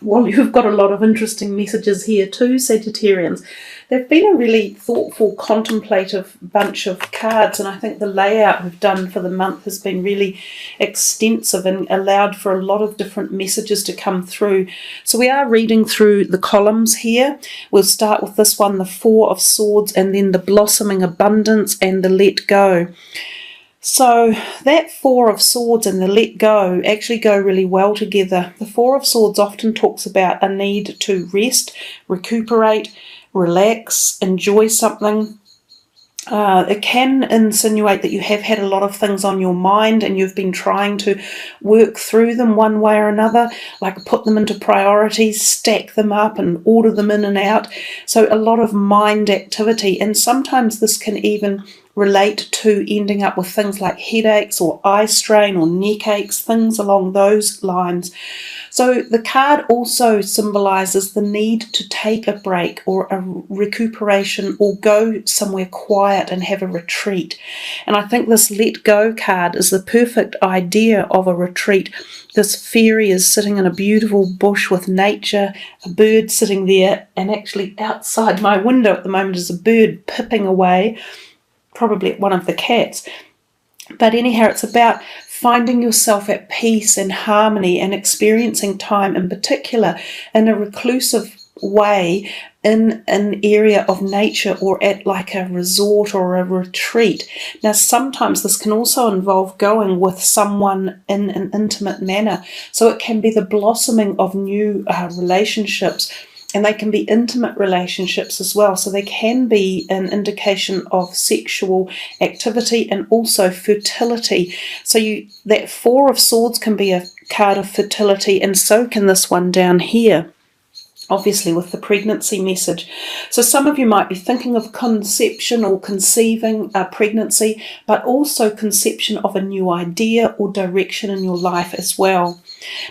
Well, you've got a lot of interesting messages here too, Sagittarians. They've been a really thoughtful, contemplative bunch of cards, and I think the layout we've done for the month has been really extensive and allowed for a lot of different messages to come through. So we are reading through the columns here. We'll start with this one, the Four of Swords, and then the Blossoming Abundance and the Let Go. So that Four of Swords and the Let Go actually go really well together. The Four of Swords often talks about a need to rest, recuperate, relax, enjoy something. It can insinuate that you have had a lot of things on your mind and you've been trying to work through them one way or another, like put them into priorities, stack them up and order them in and out. So a lot of mind activity, and sometimes this can even relate to ending up with things like headaches or eye strain or neck aches, things along those lines. So the card also symbolises the need to take a break or a recuperation or go somewhere quiet and have a retreat. And I think this Let Go card is the perfect idea of a retreat. This fairy is sitting in a beautiful bush with nature, a bird sitting there, and actually outside my window at the moment is a bird pipping away, probably one of the cats. But anyhow, it's about finding yourself at peace and harmony and experiencing time in particular in a reclusive way in an area of nature or at like a resort or a retreat. Now, sometimes this can also involve going with someone in an intimate manner. So it can be the blossoming of new relationships. And they can be intimate relationships as well. So they can be an indication of sexual activity and also fertility. So that Four of Swords can be a card of fertility, and so can this one down here, obviously with the pregnancy message. So some of you might be thinking of conception or conceiving a pregnancy, but also conception of a new idea or direction in your life as well.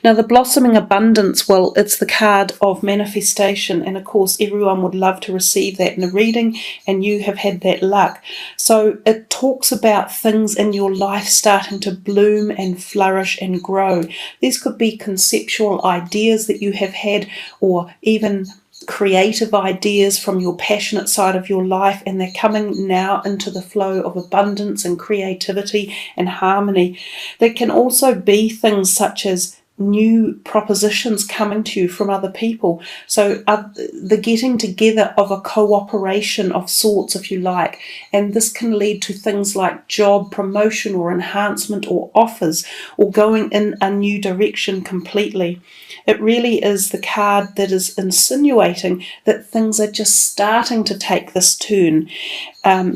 Now, the Blossoming Abundance, well, it's the card of manifestation, and of course everyone would love to receive that in a reading, and you have had that luck. So it talks about things in your life starting to bloom and flourish and grow. These could be conceptual ideas that you have had, or even creative ideas from your passionate side of your life, and they're coming now into the flow of abundance and creativity and harmony. There can also be things such as new propositions coming to you from other people. So the getting together of a cooperation of sorts, if you like, and this can lead to things like job promotion or enhancement or offers or going in a new direction completely. It really is the card that is insinuating that things are just starting to take this turn,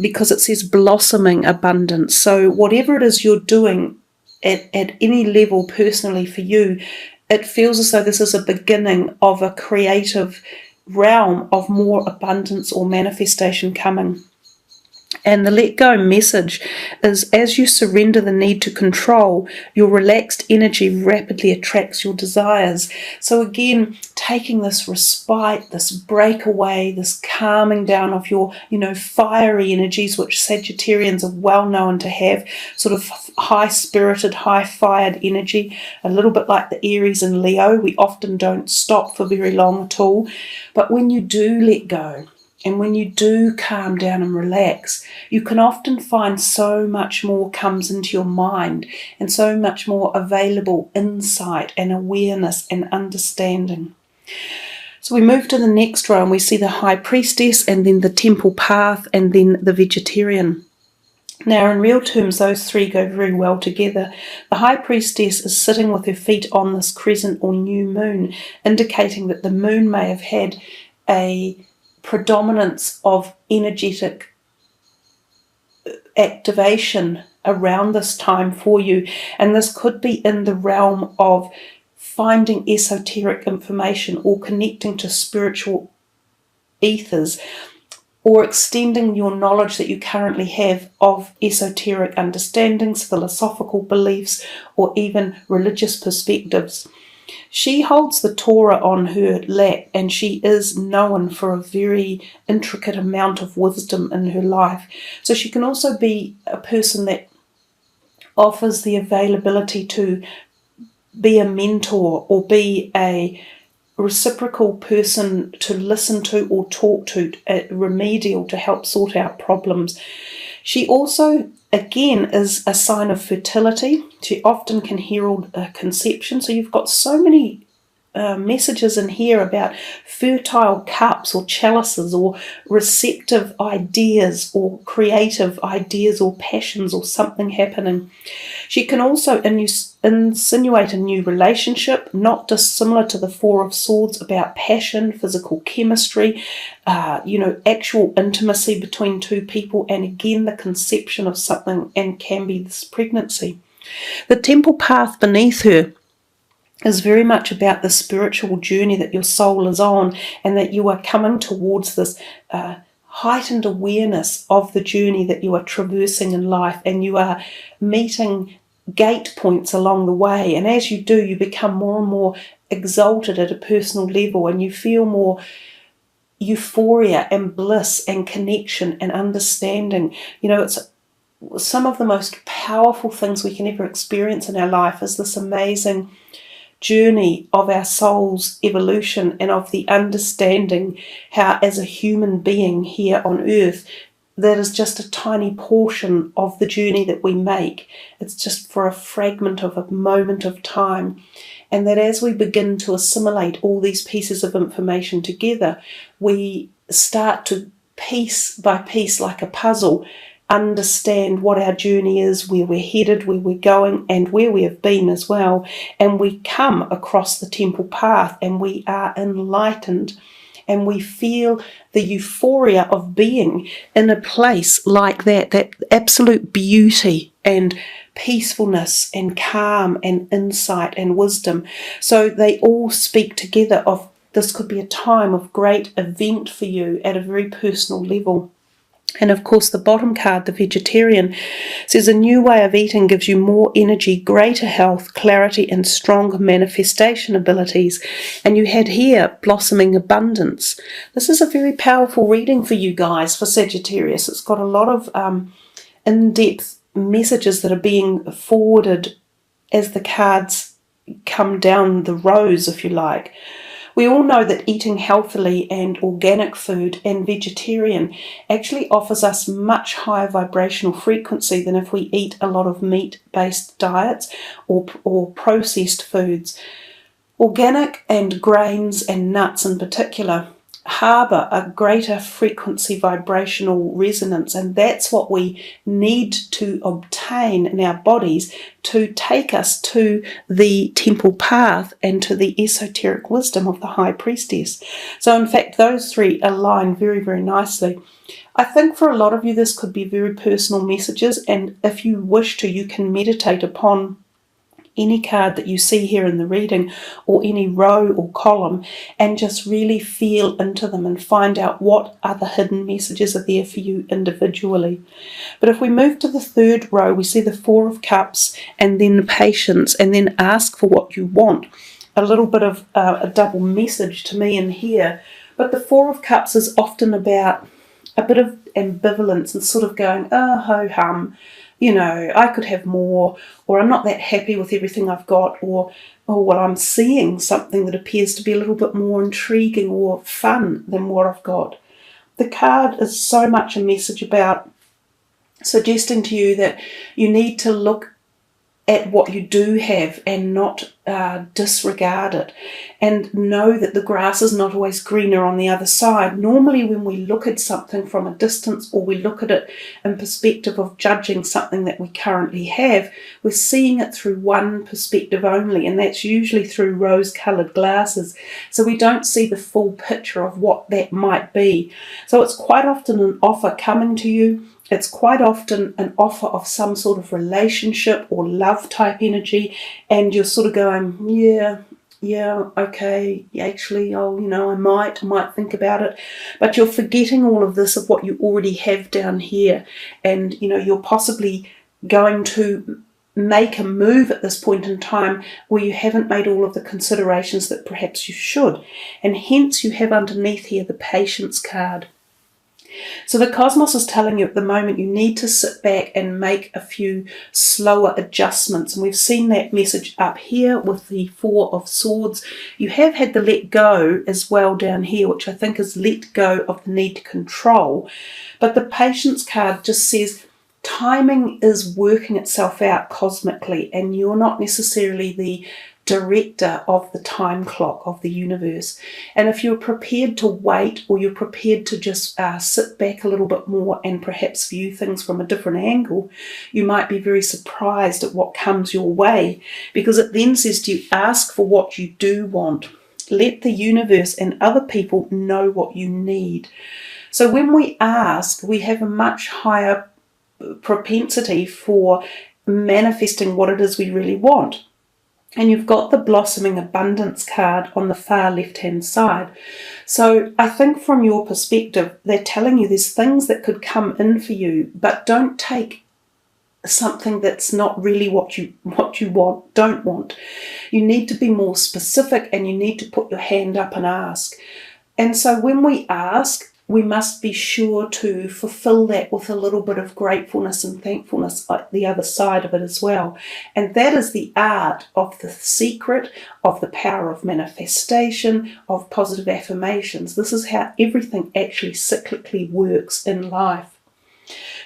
because it says blossoming abundance. So whatever it is you're doing at any level personally for you, it feels as though this is a beginning of a creative realm of more abundance or manifestation coming. And the let go message is, as you surrender the need to control, your relaxed energy rapidly attracts your desires. So again, taking this respite, this breakaway, this calming down of your, fiery energies, which Sagittarians are well known to have, sort of high-spirited, high-fired energy, a little bit like the Aries and Leo. We often don't stop for very long at all. But when you do let go, and when you do calm down and relax, you can often find so much more comes into your mind and so much more available insight and awareness and understanding. So we move to the next row and we see the High Priestess and then the Temple Path and then the Vegetarian. Now, in real terms, those three go very well together. The High Priestess is sitting with her feet on this crescent or new moon, indicating that the moon may have had a predominance of energetic activation around this time for you, and this could be in the realm of finding esoteric information or connecting to spiritual ethers, or extending your knowledge that you currently have of esoteric understandings, philosophical beliefs, or even religious perspectives. She holds the Torah on her lap, and she is known for a very intricate amount of wisdom in her life. So she can also be a person that offers the availability to be a mentor or be a reciprocal person to listen to or talk to, remedial, to help sort out problems. She also, again, is a sign of fertility. She often can herald conception. So you've got so many messages in here about fertile cups or chalices or receptive ideas or creative ideas or passions or something happening. She can also insinuate a new relationship, not dissimilar to the Four of Swords, about passion, physical chemistry, actual intimacy between two people, and again the conception of something, and can be this pregnancy. The temple path beneath her is very much about the spiritual journey that your soul is on, and that you are coming towards this heightened awareness of the journey that you are traversing in life, and you are meeting gate points along the way. And as you do, you become more and more exalted at a personal level, and you feel more euphoria and bliss and connection and understanding. It's some of the most powerful things we can ever experience in our life is this amazing journey of our soul's evolution, and of the understanding how, as a human being here on earth, that is just a tiny portion of the journey that we make. It's just for a fragment of a moment of time. And that as we begin to assimilate all these pieces of information together, we start to, piece by piece, like a puzzle, understand what our journey is, where we're headed, where we're going, and where we have been as well. And we come across the temple path, and we are enlightened, and we feel the euphoria of being in a place like that absolute beauty and peacefulness and calm and insight and wisdom. So they all speak together of this could be a time of great event for you at a very personal level. And of course, the bottom card, the Vegetarian, says a new way of eating gives you more energy, greater health, clarity, and strong manifestation abilities. And you had here blossoming abundance. This is a very powerful reading for you guys, for Sagittarius. It's got a lot of in-depth messages that are being forwarded as the cards come down the rows, if you like. We all know that eating healthily and organic food and vegetarian actually offers us much higher vibrational frequency than if we eat a lot of meat-based diets or processed foods. Organic and grains and nuts in particular harbour a greater frequency vibrational resonance, and that's what we need to obtain in our bodies to take us to the temple path and to the esoteric wisdom of the High Priestess. So in fact, those three align very, very nicely. I think for a lot of you this could be very personal messages, and if you wish to, you can meditate upon any card that you see here in the reading, or any row or column, and just really feel into them and find out what other hidden messages are there for you individually. But if we move to the third row, we see the Four of Cups, and then Patience, and then Ask for what you want. A little bit of a double message to me in here. But the Four of Cups is often about a bit of ambivalence and sort of going, oh, ho-hum, I could have more, or I'm not that happy with everything I've got, or, oh, well, I'm seeing something that appears to be a little bit more intriguing or fun than what I've got. The card is so much a message about suggesting to you that you need to look at what you do have and not disregard it, and know that the grass is not always greener on the other side. Normally when we look at something from a distance, or we look at it in perspective of judging something that we currently have, we're seeing it through one perspective only, and that's usually through rose-coloured glasses. So we don't see the full picture of what that might be. So it's quite often an offer coming to you. It's quite often an offer of some sort of relationship or love type energy, and you're sort of going, yeah, okay, actually, I might think about it. But you're forgetting all of this of what you already have down here, and you're possibly going to make a move at this point in time where you haven't made all of the considerations that perhaps you should, and hence you have underneath here the Patience card. So the cosmos is telling you at the moment you need to sit back and make a few slower adjustments. And we've seen that message up here with the Four of Swords. You have had the let go as well down here, which I think is let go of the need to control. But the Patience card just says timing is working itself out cosmically, and you're not necessarily the director of the time clock of the universe. And if you're prepared to wait, or you're prepared to just sit back a little bit more and perhaps view things from a different angle, you might be very surprised at what comes your way, because it then says to you, ask for what you do want. Let the universe and other people know what you need. So when we ask, we have a much higher propensity for manifesting what it is we really want. And you've got the Blossoming Abundance card on the far left-hand side. So I think from your perspective, they're telling you there's things that could come in for you, but don't take something that's not really what you don't want. You need to be more specific, and you need to put your hand up and ask. And so when we ask, we must be sure to fulfill that with a little bit of gratefulness and thankfulness, like the other side of it as well. And that is the art of the secret of the power of manifestation, of positive affirmations. This is how everything actually cyclically works in life.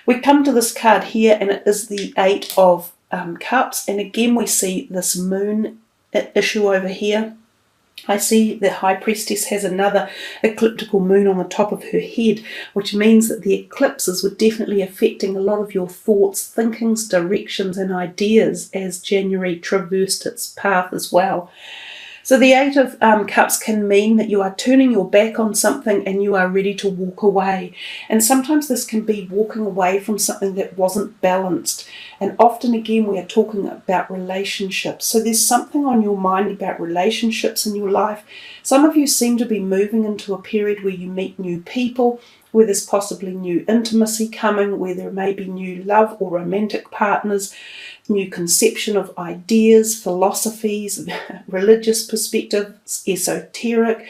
We come to this card here, and it is the Eight of Cups. And again, we see this moon issue over here. I see the High Priestess has another ecliptical moon on the top of her head, which means that the eclipses were definitely affecting a lot of your thoughts, thinkings, directions and ideas as January traversed its path as well. So the Eight of Cups can mean that you are turning your back on something and you are ready to walk away. And sometimes this can be walking away from something that wasn't balanced. And often again, we are talking about relationships. So there's something on your mind about relationships in your life. Some of you seem to be moving into a period where you meet new people, where there's possibly new intimacy coming, where there may be new love or romantic partners, new conception of ideas, philosophies, religious perspectives, esoteric.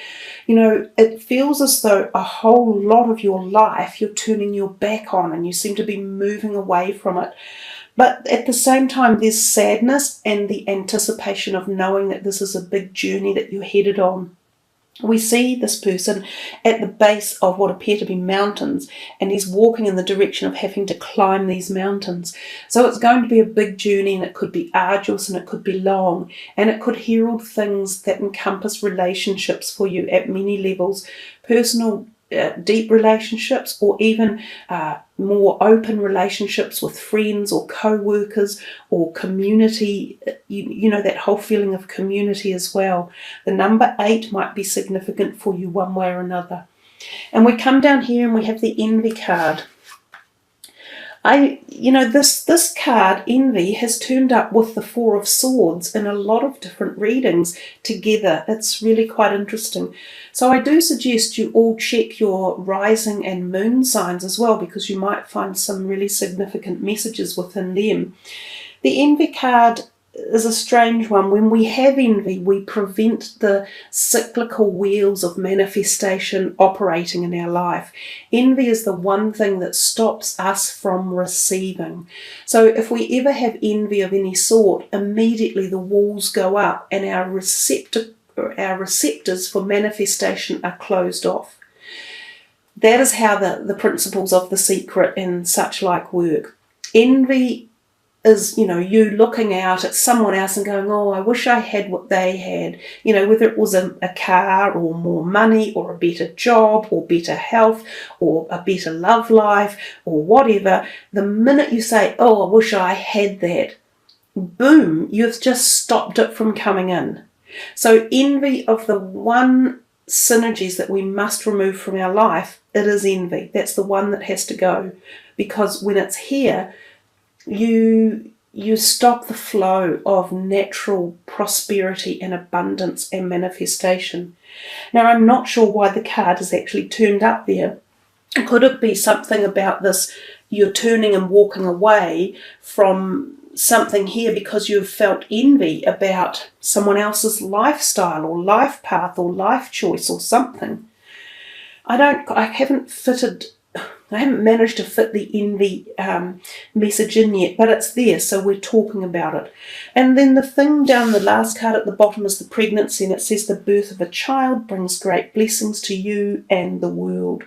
You know, it feels as though a whole lot of your life you're turning your back on, and you seem to be moving away from it. But at the same time, there's sadness and the anticipation of knowing that this is a big journey that you're headed on. We see this person at the base of what appear to be mountains, and he's walking in the direction of having to climb these mountains. So it's going to be a big journey, and it could be arduous and it could be long, and it could herald things that encompass relationships for you at many levels, personal deep relationships, or even more open relationships with friends or co-workers or community, you know, that whole feeling of community as well. The number 8 might be significant for you one way or another. And we come down here and we have the Envy card. This card, Envy, has turned up with the Four of Swords in a lot of different readings together. It's really quite interesting. So I do suggest you all check your rising and moon signs as well, because you might find some really significant messages within them. The Envy card is a strange one. When we have envy, we prevent the cyclical wheels of manifestation operating in our life. Envy is the one thing that stops us from receiving. So if we ever have envy of any sort, immediately the walls go up and our receptors for manifestation are closed off. That is how the principles of The Secret and such like work. Envy is, you looking out at someone else and going, oh, I wish I had what they had, whether it was a car or more money or a better job or better health or a better love life or whatever. The minute you say, oh, I wish I had that, boom, you've just stopped it from coming in. So envy of the one synergies that we must remove from our life, it is envy. That's the one that has to go, because when it's here, you stop the flow of natural prosperity and abundance and manifestation. Now, I'm not sure why the card is actually turned up there. Could it be something about this, you're turning and walking away from something here because you've felt envy about someone else's lifestyle or life path or life choice or something? I haven't fitted I haven't managed to fit the envy message in yet, but it's there, so we're talking about it. And then the thing down the last card at the bottom is the pregnancy, and it says the birth of a child brings great blessings to you and the world.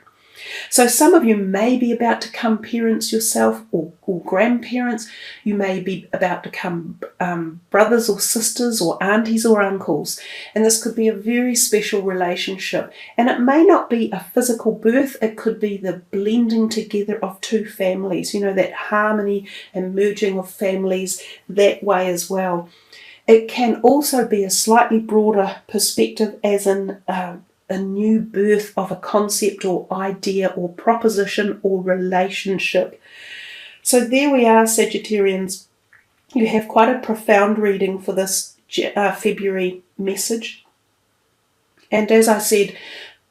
So some of you may be about to become parents yourself, or grandparents. You may be about to become brothers or sisters or aunties or uncles. And this could be a very special relationship. And it may not be a physical birth. It could be the blending together of two families, that harmony and merging of families that way as well. It can also be a slightly broader perspective, as in a new birth of a concept or idea or proposition or relationship. So there we are, Sagittarians. You have quite a profound reading for this February message. And as I said,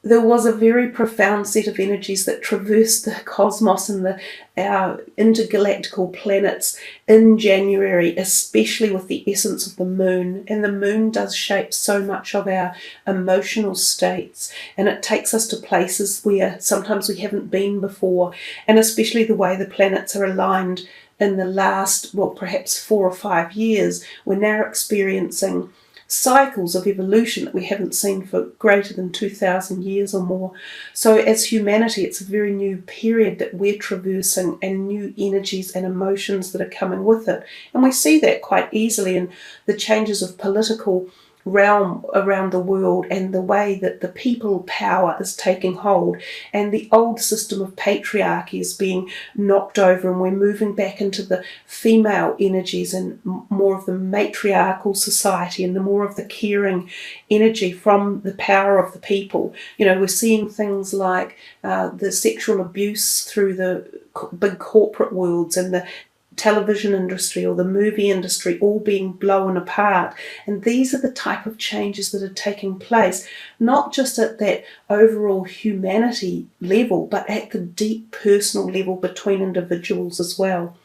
there was a very profound set of energies that traversed the cosmos and our intergalactical planets in January, especially with the essence of the moon. And the moon does shape so much of our emotional states, and it takes us to places where sometimes we haven't been before, and especially the way the planets are aligned in the last, perhaps 4 or 5 years. We're now experiencing cycles of evolution that we haven't seen for greater than 2,000 years or more. So as humanity, it's a very new period that we're traversing, and new energies and emotions that are coming with it. And we see that quite easily in the changes of political realm around the world, and the way that the people power is taking hold, and the old system of patriarchy is being knocked over, and we're moving back into the female energies and more of the matriarchal society, and the more of the caring energy from the power of the people. We're seeing things like the sexual abuse through the big corporate worlds, and the television industry or the movie industry all being blown apart. And these are the type of changes that are taking place, not just at that overall humanity level, but at the deep personal level between individuals as well.